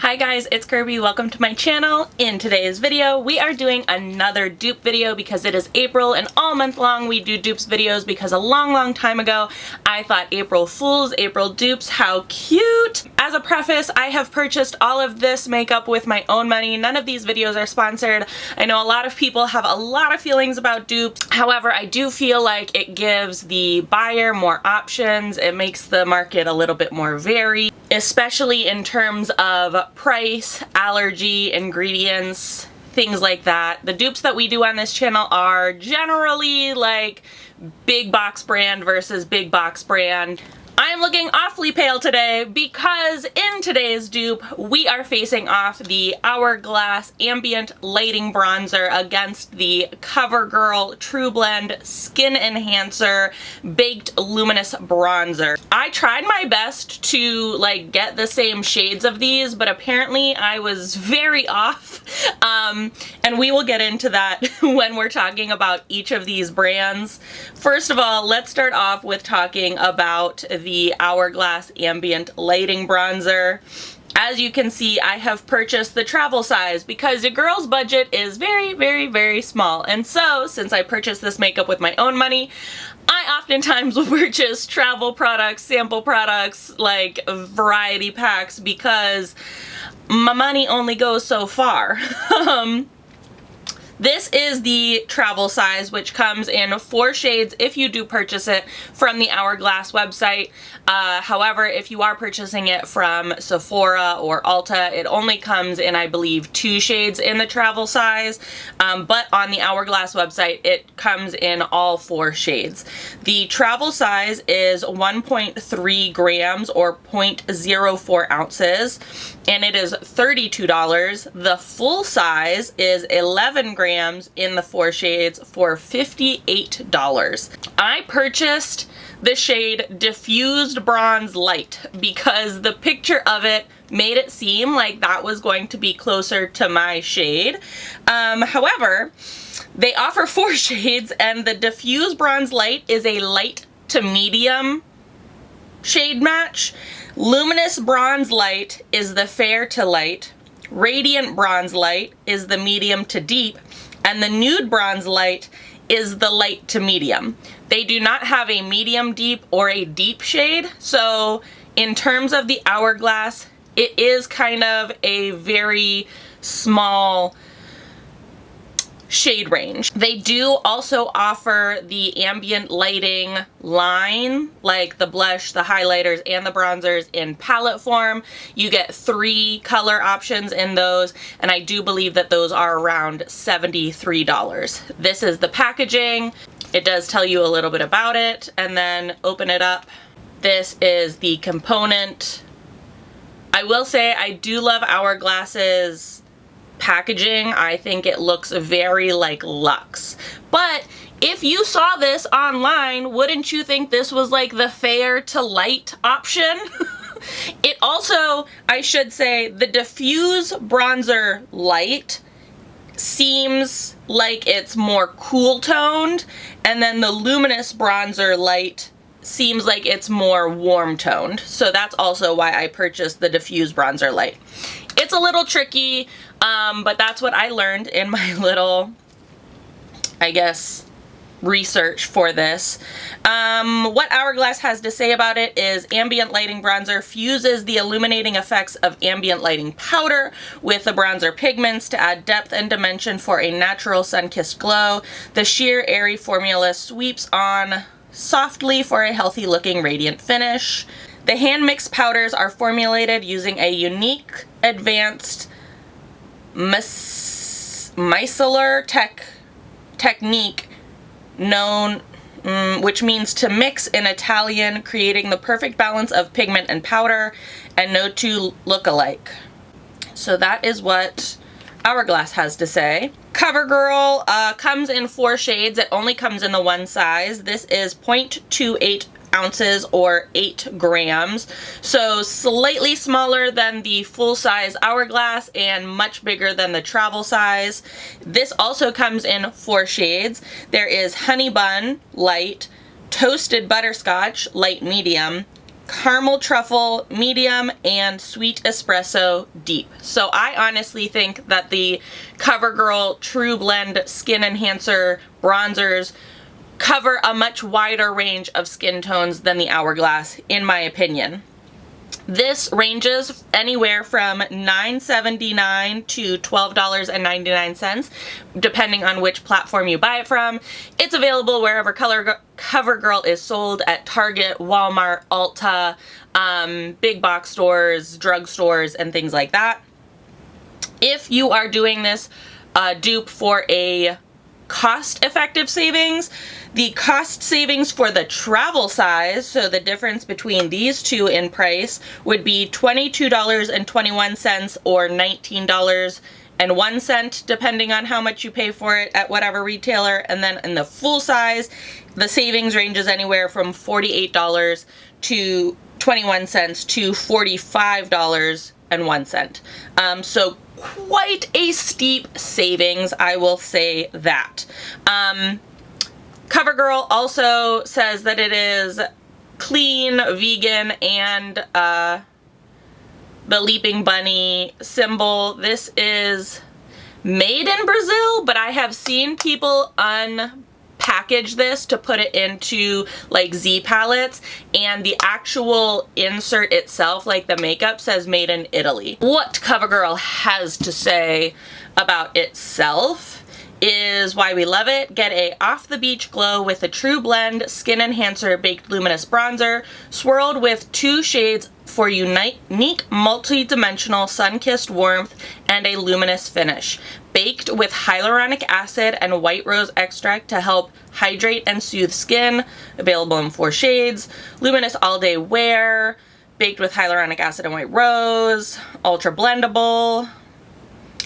Hi guys, it's Kirby. Welcome to my channel. In today's video, we are doing another dupe video because it is April and all month long we do dupes videos because a long time ago I thought April Fools, April dupes, how cute! As a preface, I have purchased all of this makeup with my own money. None of these videos are sponsored. I know a lot of people have a lot of feelings about dupes. However, I do feel like it gives the buyer more options. It makes the market a little bit more varied, especially in terms of price, allergy, ingredients, things like that. The dupes that we do on this channel are generally like big box brand versus big box brand. I am looking awfully pale today because in today's dupe, we are facing off the Hourglass Ambient Lighting Bronzer against the Covergirl trublend Skin Enhancer Baked Luminous Bronzer. I tried my best to like get the same shades of these, but apparently I was very off. And we will get into that when we're talking about each of these brands. First of all, let's start off with talking about the Hourglass Ambient Lighting Bronzer. As you can see, I have purchased the travel size because your girl's budget is very small. And so, since I purchased this makeup with my own money, I oftentimes will purchase travel products, sample products, like variety packs because my money only goes so far. This is the travel size, which comes in 4 shades if you do purchase it from the Hourglass website. However, if you are purchasing it from Sephora or Ulta, it only comes in, I believe, 2 shades in the travel size. But on the Hourglass website, it comes in all 4 shades. The travel size is 1.3 grams or 0.04 ounces, and it is $32. The full size is 11 grams in the 4 shades for $58. I purchased the shade Diffused Bronze Light because the picture of it made it seem like that was going to be closer to my shade. However, they offer 4 shades, and the Diffused Bronze Light is a light to medium shade match. Luminous Bronze Light is the fair to light. Radiant Bronze Light is the medium to deep, and the Nude Bronze Light is the light to medium. They do not have a medium deep or a deep shade, so in terms of the Hourglass, it is kind of a very small shade range. They do also offer the ambient lighting line, like the blush, the highlighters, and the bronzers in palette form. You get 3 color options in those, and I do believe that those are around $73. This is the packaging. It does tell you a little bit about it, and then open it up. This is the component. I will say I do love Hourglass's packaging. I think it looks very like luxe. But if you saw this online, wouldn't you think this was like the fair to light option? It also, I should say, the Diffuse Bronzer Light seems like it's more cool toned, and then the Luminous Bronzer Light seems like it's more warm toned. So that's also why I purchased the Diffuse Bronzer Light. It's a little tricky, but that's what I learned in my little, I guess, research for this. What Hourglass has to say about it is ambient lighting bronzer fuses the illuminating effects of ambient lighting powder with the bronzer pigments to add depth and dimension for a natural sun-kissed glow. The sheer airy formula sweeps on softly for a healthy looking radiant finish. The hand-mixed powders are formulated using a unique advanced micellar technique known, which means to mix in Italian, creating the perfect balance of pigment and powder, and no two look alike. So that is what Hourglass has to say. Covergirl comes in 4 shades. It only comes in the 1 size. This is 0.28 ounces or 8 grams. So slightly smaller than the full size Hourglass and much bigger than the travel size. This also comes in 4 shades. There is Honey Bun Light, Toasted Butterscotch Light Medium, caramel truffle medium, and sweet espresso deep. So I honestly think that the Covergirl True Blend Skin Enhancer bronzers cover a much wider range of skin tones than the Hourglass, in my opinion. This ranges anywhere from $9.79 to $12.99, depending on which platform you buy it from. It's available wherever Covergirl is sold, at Target, Walmart, Ulta, big box stores, drugstores, and things like that. If you are doing this dupe for a cost-effective savings, the cost savings for the travel size, so the difference between these two in price, would be $22.21 or $19.01, depending on how much you pay for it at whatever retailer. And then in the full size, the savings ranges anywhere from $48 to 21 cents to $45.01. So quite a steep savings, I will say that. Covergirl also says that it is clean, vegan, and the Leaping Bunny symbol. This is made in Brazil, but I have seen people unpackage this to put it into like Z palettes, and the actual insert itself, like the makeup, says made in Italy. What Covergirl has to say about itself is why we love it. Get a off-the-beach glow with a True Blend Skin Enhancer Baked Luminous Bronzer, swirled with 2 shades for unique multi-dimensional sun-kissed warmth and a luminous finish. Baked with hyaluronic acid and white rose extract to help hydrate and soothe skin. Available in 4 shades. Luminous all-day wear. Baked with hyaluronic acid and white rose. Ultra blendable.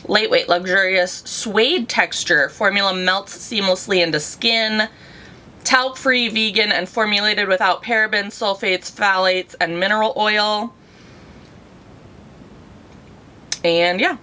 Lightweight, luxurious suede texture. Formula melts seamlessly into skin. Talc-free, vegan, and formulated without parabens, sulfates, phthalates, and mineral oil. And yeah.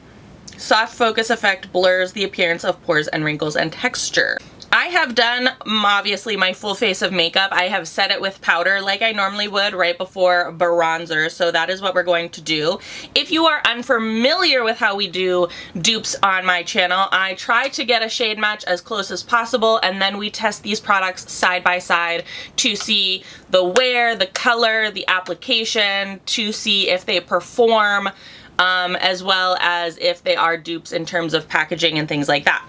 Soft focus effect blurs the appearance of pores and wrinkles and texture. I have done, obviously, my full face of makeup. I have set it with powder like I normally would right before bronzer, so that is what we're going to do. If you are unfamiliar with how we do dupes on my channel, I try to get a shade match as close as possible, and then we test these products side by side to see the wear, the color, the application, to see if they perform, as well as if they are dupes in terms of packaging and things like that.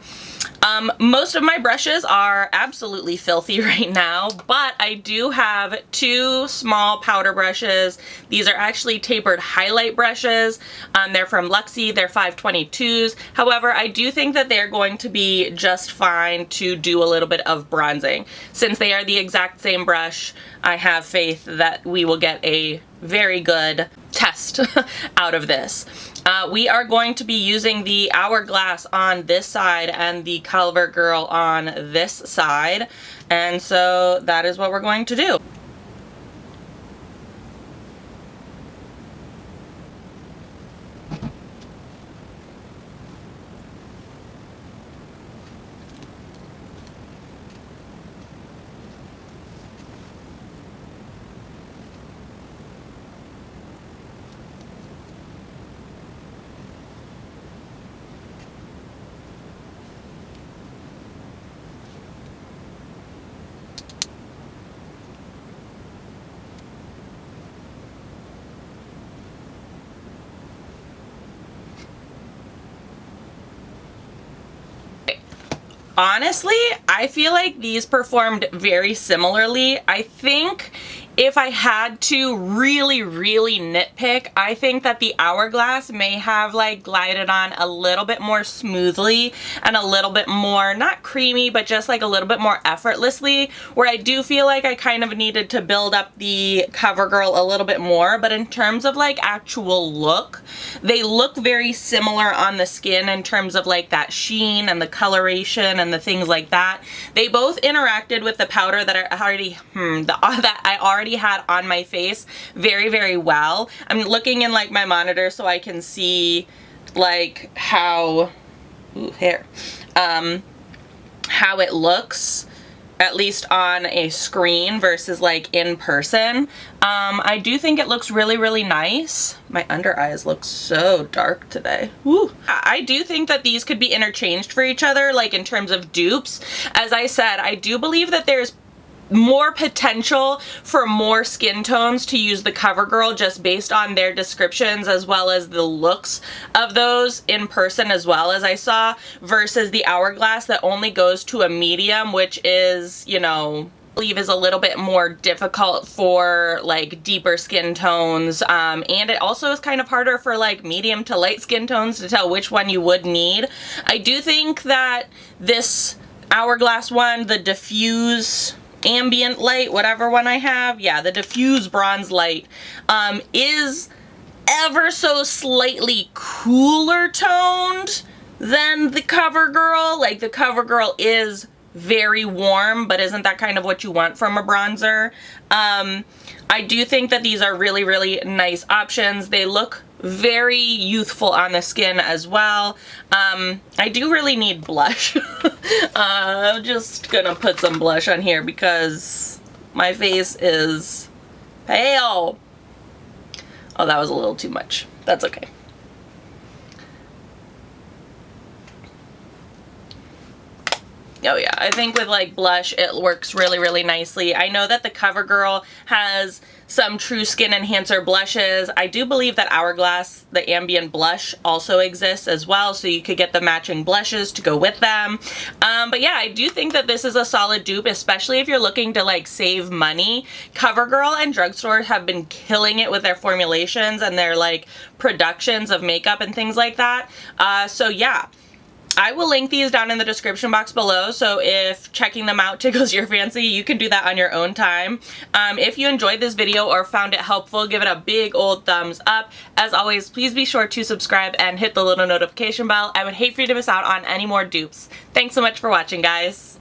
Most of my brushes are absolutely filthy right now, but I do have 2 small powder brushes. These are actually tapered highlight brushes. They're from Luxie. They're 522s. However, I do think that they're going to be just fine to do a little bit of bronzing. Since they are the exact same brush, I have faith that we will get a very good test out of this. We are going to be using the Hourglass on this side and the Covergirl on this side, and so that is what we're going to do. Honestly, I feel like these performed very similarly. I think if I had to really nitpick, I think that the Hourglass may have like glided on a little bit more smoothly and a little bit more, not creamy, but just like a little bit more effortlessly, where I do feel like I kind of needed to build up the Covergirl a little bit more. But in terms of like actual look, they look very similar on the skin in terms of like that sheen and the coloration and the things like that. They both interacted with the powder that I already had on my face very well. I'm looking in like my monitor so I can see like how how it looks at least on a screen versus like in person. I do think it looks really, really nice. My under eyes look so dark today. Woo. I do think that these could be interchanged for each other, like in terms of dupes. As I said, I do believe that there's more potential for more skin tones to use the Covergirl just based on their descriptions as well as the looks of those in person as well as I saw, versus the Hourglass that only goes to a medium, which is, you know, I believe is a little bit more difficult for like deeper skin tones, and it also is kind of harder for like medium to light skin tones to tell which one you would need. I do think that this Hourglass one, the diffuse ambient light, whatever one I have, yeah, the diffuse bronze light, is ever so slightly cooler toned than the Covergirl. Like the Covergirl is very warm, but isn't that kind of what you want from a bronzer? I do think that these are really, really nice options. They look very youthful on the skin as well. I do really need blush. I'm just gonna put some blush on here because my face is pale. Oh, that was a little too much. That's okay. Oh yeah, I think with like blush, it works really, really nicely. I know that the Covergirl has some True Skin Enhancer blushes. I do believe that Hourglass, the ambient blush, also exists as well, so you could get the matching blushes to go with them. But yeah, I do think that this is a solid dupe, especially if you're looking to like save money. Covergirl and drugstores have been killing it with their formulations and their like productions of makeup and things like that. So yeah. I will link these down in the description box below, so if checking them out tickles your fancy, you can do that on your own time. If you enjoyed this video or found it helpful, give it a big old thumbs up. As always, please be sure to subscribe and hit the little notification bell. I would hate for you to miss out on any more dupes. Thanks so much for watching, guys.